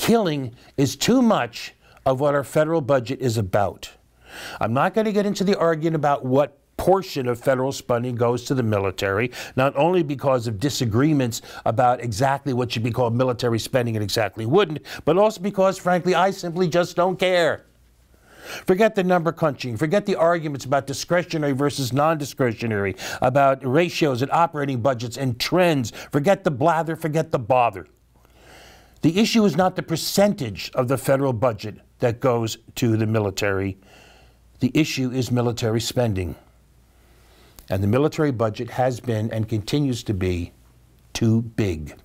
killing is too much of what our federal budget is about. I'm not going to get into the argument about what portion of federal spending goes to the military, not only because of disagreements about exactly what should be called military spending and exactly wouldn't, but also because, frankly, I simply just don't care. Forget the number crunching. Forget the arguments about discretionary versus non-discretionary, about ratios and operating budgets and trends. Forget the blather, forget the bother. The issue is not the percentage of the federal budget that goes to the military. The issue is military spending. And the military budget has been and continues to be too big.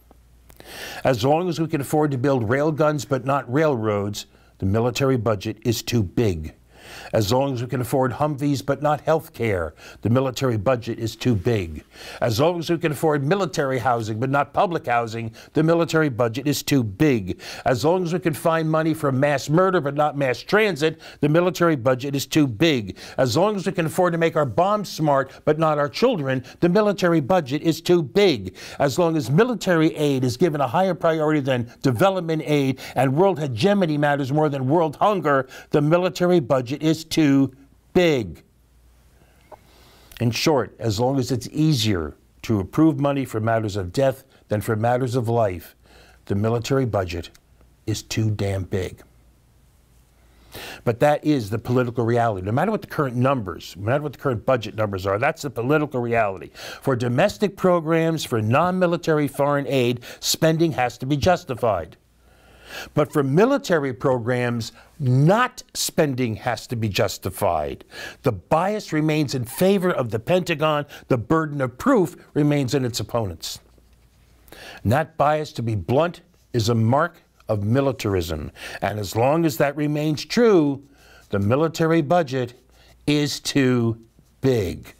As long as we can afford to build railguns but not railroads, the military budget is too big. As long as we can afford Humvees but not health care, the military budget is too big. As long as we can afford military housing but not public housing, the military budget is too big. As long as we can find money for mass murder but not mass transit, the military budget is too big. As long as we can afford to make our bombs smart but not our children, the military budget is too big. As long as military aid is given a higher priority than development aid and world hegemony matters more than world hunger, the military budget is too big. In short, as long as it's easier to approve money for matters of death than for matters of life, the military budget is too damn big. But that is the political reality. No matter what the current numbers, no matter what the current budget numbers are, that's the political reality. For domestic programs, for non-military foreign aid, spending has to be justified. But for military programs, not spending has to be justified. The bias remains in favor of the Pentagon. The burden of proof remains in its opponents. And that bias, to be blunt, is a mark of militarism. And as long as that remains true, the military budget is too big.